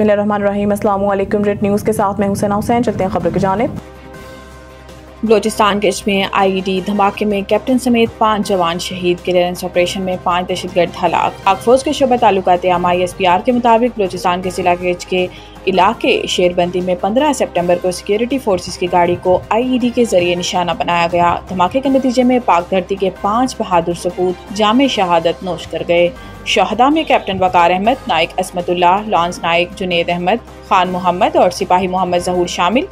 बिस्मिल्लाहिर्रहमानिर्रहीम। अस्सलाम वालेकुम। रेड न्यूज़ के साथ मैं हुसैना हुसैन। चलते हैं खबर की जानिब। बलोचिस्तान केज में आईईडी धमाके में कैप्टन समेत 5 जवान शहीद। क्लियरेंस ऑपरेशन में 5 दहशतगर्द हलाक। पाक फौज के शोबा ताल्लुकात आमा ISPR के मुताबिक बलोचिस्तान के जिला केज के इलाके शेरबंदी में 15 सितंबर को सिक्योरिटी फोर्सेस की गाड़ी को IED के जरिए निशाना बनाया गया। धमाके के नतीजे में पाक धरती के 5 बहादुर सपूत जामे शहादत नोश कर गए। शहदा में कैप्टन वकार अहमद, नाइक असमतुल्लाह, लॉन्स नाइक जुनेद अहमद, खान मोहम्मद और सिपाही मोहम्मद जहूर शामिल।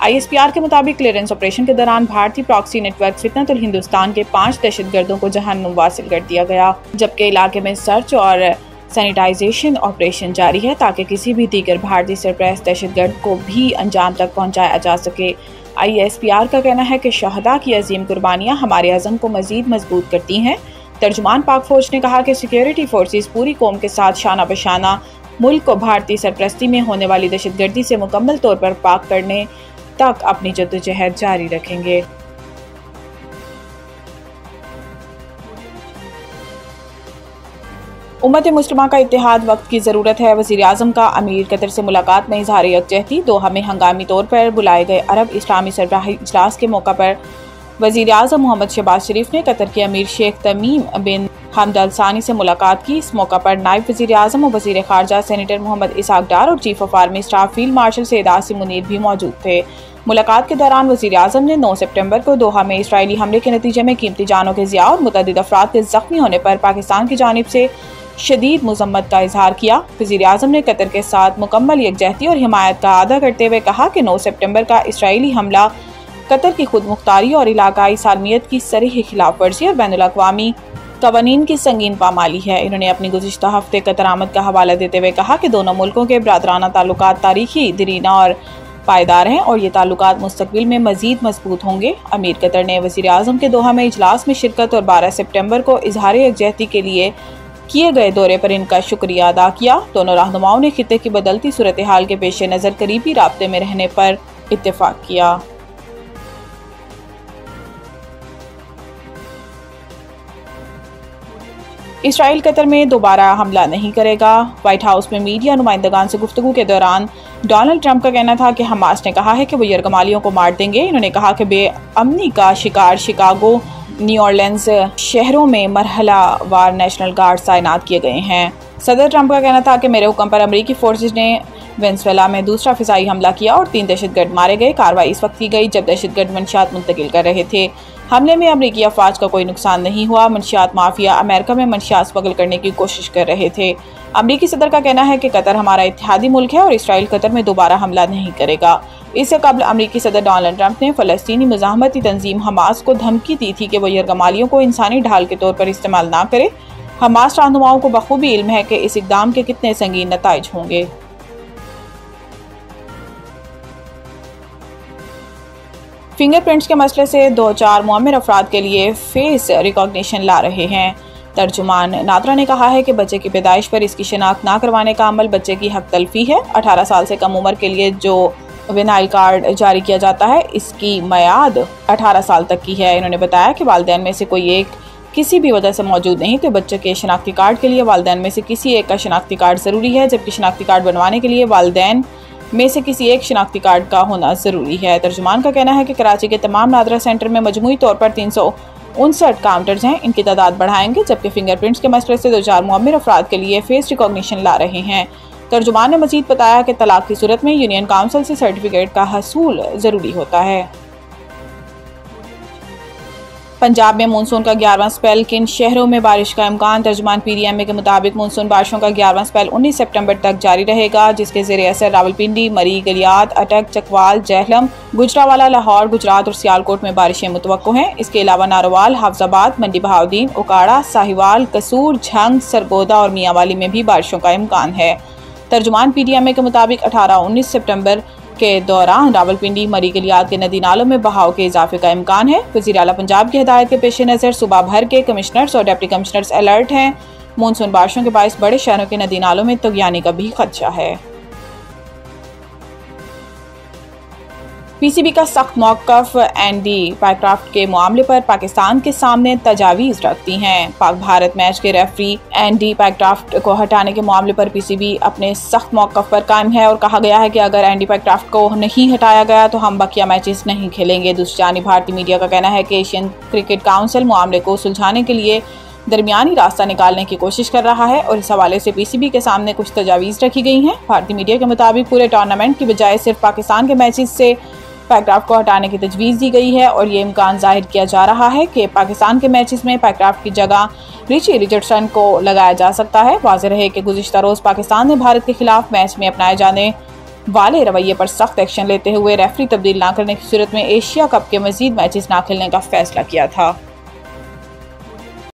ISPR के मुताबिक क्लियरेंस ऑपरेशन के दौरान भारतीय प्रॉक्सी नेटवर्क फितनतुल हिंदुस्तान के 5 दहशतगर्दों को जहन्नुम वासिल कर दिया गया, जबकि इलाके में सर्च और सैनिटाइजेशन ऑपरेशन जारी है ताकि किसी भी दीगर भारतीय सरप्रस्त दहशतगर्द को भी अंजाम तक पहुंचाया जा सके। ISPR का कहना है कि शहदा की अजीम कुर्बानियां हमारे अज़म को मजीद मजबूत करती हैं। तर्जुमान पाक फौज ने कहा कि सिक्योरिटी फोर्सेस पूरी कौम के साथ शाना बशाना मुल्क को भारतीय सरपरस्ती में होने वाली दहशतगर्दी से मुकम्मल तौर पर पाक करने तक अपनी जद्दोजहद जारी रखेंगे। उम्मत मुस्लिमा का इत्तेहाद वक्त की ज़रूरत है। वज़ीर आज़म का अमीर कतर से मुलाकात में इज़हार यकजहती। दोहा में हंगामी तौर पर बुलाए गए अरब इस्लामी सरबराही इजलास के मौका पर वज़ीर आज़म मोहम्मद शहबाज शरीफ ने कतर के अमीर शेख तमीम बिन हमद अल सानी से मुलाकात की। इस मौका पर नायब वज़ीर आज़म और वज़ीर ख़ारजा सेनेटर मोहम्मद इसाक डार और chief of army staff field marshal Syed Asim Munir भी मौजूद थे। मुलाकात के दौरान वज़ीर आज़म ने 9 सितंबर को दोहा में इसराइली हमले के नतीजे में कीमती जानों के ज़िया और मुतअद्दिद अफराद के ज़ख्मी होने पर पाकिस्तान की जानिब से शदीद मज़म्मत का इजहार किया। वज़ीर आज़म ने कतर के साथ मुकम्मल यकजहती और हिमायत का अदा करते हुए कहा कि 9 सितंबर का इसराइली हमला कतर की खुद मुख्तारी और इलाकाई सालमियत की सरीह खिलाफ वर्जी और बैनुल-अक़वामी कवानीन की संगीन पामाली है। इन्होंने अपनी गुज़िश्ता हफ्ते कतर आमद का हवाला देते हुए कहा कि दोनों मुल्कों के बरादराना ताल्लुकात तारीखी, दरीना और पायदार हैं और ये ताल्लुकात मुस्तक़बिल में मज़ीद मजबूत होंगे। अमीर कतर ने वज़ीर आज़म के दोहा में इजलास में शिरकत और 12 सितंबर को इजहार यकजहती के लिए किए गए दौरे पर इनका शुक्रिया अदा किया। दोनों रहनुमाओं ने खित्ते की बदलती सूरत हाल के पेश नज़र करीबी राब्ते में रहने पर इत्तेफाक किया। इसराइल कतर में दोबारा हमला नहीं करेगा। व्हाइट हाउस में मीडिया नुमाइंदगान से गुफ्तगू के दौरान डोनाल्ड ट्रंप का कहना था कि हमास ने कहा है कि वो यरगमालियों को मार देंगे। इन्होंने कहा कि बेअमनी का शिकार शिकागो, न्यू ऑरलिन्स शहरों में मरहला वार नेशनल गार्ड तैनात किए गए हैं। सदर ट्रंप का कहना था कि मेरे हुक्म पर अमरीकी फोर्सेज ने वेनेजुएला में दूसरा फिजाई हमला किया और 3 दहशतगर्द मारे गए। कार्रवाई इस वक्त की गई जब दहशतगर्द मंशियात मुंतकिल कर रहे थे। हमले में अमरीकी अफवाज का कोई नुकसान नहीं हुआ। मंशियात माफिया अमेरिका में मंशियात स्मगल करने की कोशिश कर रहे थे। अमरीकी सदर का कहना है कि कतर हमारा इत्तेहादी मुल्क है और इसराइल कतर में दोबारा हमला नहीं करेगा। इससे कबल अमरीकी सदर डोनाल्ड ट्रंप ने फ़लस्तीनी मुज़ाहमती तंजीम हमास को धमकी दी थी कि वो यरगमालियों को इंसानी ढाल के तौर पर इस्तेमाल ना करे। हमास रहनुमाओं को बखूबी इल्म है कि इस इक़दाम के कितने संगीन नताइज होंगे। फिंगरप्रिंट्स के मसले से 2-4 मुअम्मिर अफराद के लिए फेस रिकॉग्निशन ला रहे हैं। तर्जुमान नादरा ने कहा है कि बच्चे की पैदाइश पर इसकी शिनाख्त ना करवाने का अमल बच्चे की हक तलफी है। 18 साल से कम उम्र के लिए जो विनाइल कार्ड जारी किया जाता है इसकी मयाद 18 साल तक की है। इन्होंने बताया कि वालिदैन में से कोई एक किसी भी वजह से मौजूद नहीं तो बच्चे के शनाख्ती कार्ड के लिए वालिदैन में से किसी एक का शनाख्ती कार्ड ज़रूरी है, जबकि शनाख्ती कार्ड बनवाने के लिए वालिदैन में से किसी एक शनाख्ती कार्ड का होना ज़रूरी है। तर्जुमान का कहना है कि कराची के तमाम नादरा सेंटर में मजमूई तौर पर 359 काउंटर्स हैं। इनकी तादाद बढ़ाएंगे, जबकि फिंगरप्रिंट्स के मसले से 2-4 मुअम्मिर अफराद के लिए फेस रिकॉग्निशन ला रहे हैं। तर्जुमान ने मजीद बताया कि तलाक की सूरत में यूनियन काउंसिल से सर्टिफिकेट का हसूल ज़रूरी होता है। पंजाब में मानसून का 11वां स्पेल, किन शहरों में बारिश का इम्कान। तर्जुमान PDMA के मुताबिक मानसून बारिशों का 11वां स्पेल 19 सितंबर तक जारी रहेगा, जिसके ज़ेरे असर रावलपिंडी, मरी, गलियात, अटक, चकवाल, जहलम, गुजरावाला, लाहौर, गुजरात और सियालकोट में बारिशें मुतवक्को हैं। इसके अलावा नारोवाल, हाफजाबाद, मंडी बहाउद्दीन, उकाड़ा, साहिवाल, कसूर, झंग, सरगोदा और मियांवाली में भी बारिशों का इम्कान है। तर्जुमान PDMA के मुताबिक 18-19 सितंबर के दौरान रावलपिंडी, मरी, गलियात के नदी नालों में बहाव के इजाफे का इम्कान है। वज़ीर आला पंजाब की हिदायत के पेश नज़र सुबह भर के कमिश्नर्स और डिप्टी कमिश्नर्स अलर्ट हैं। मानसून बारिशों के बायस बड़े शहरों के नदी नालों में तुग़यानी का भी खदशा है। पीसीबी का सख्त मौक़िफ़ एंडी पाइक्रॉफ्ट के मामले पर पाकिस्तान के सामने तजावीज़ रखती हैं। पाक भारत मैच के रेफरी एंडी पाइक्रॉफ्ट को हटाने के मामले पर पीसीबी अपने सख्त मौक़िफ़ पर कायम है और कहा गया है कि अगर एंडी पाइक्रॉफ्ट को नहीं हटाया गया तो हम बकिया मैचेस नहीं खेलेंगे। दूसरी जानिब भारतीय मीडिया का कहना है कि एशियन क्रिकेट काउंसिल मामले को सुलझाने के लिए दरमियानी रास्ता निकालने की कोशिश कर रहा है और इस हवाले से पीसीबी के सामने कुछ तजावीज़ रखी गई हैं। भारतीय मीडिया के मुताबिक पूरे टूर्नामेंट की बजाय सिर्फ पाकिस्तान के मैचेस से पाइक्रॉफ्ट को हटाने की तजवीज़ दी गई है और ये इम्कान जाहिर किया जा रहा है कि पाकिस्तान के मैचेस में पाइक्रॉफ्ट की जगह रिची रिचर्डसन को लगाया जा सकता है। वाज़ेह रहे कि गुज़िश्ता रोज़ पाकिस्तान ने भारत के खिलाफ मैच में अपनाए जाने वाले रवैये पर सख्त एक्शन लेते हुए रेफरी तब्दील न करने की सूरत में एशिया कप के मज़ीद मैचेस न खेलने का फैसला किया था।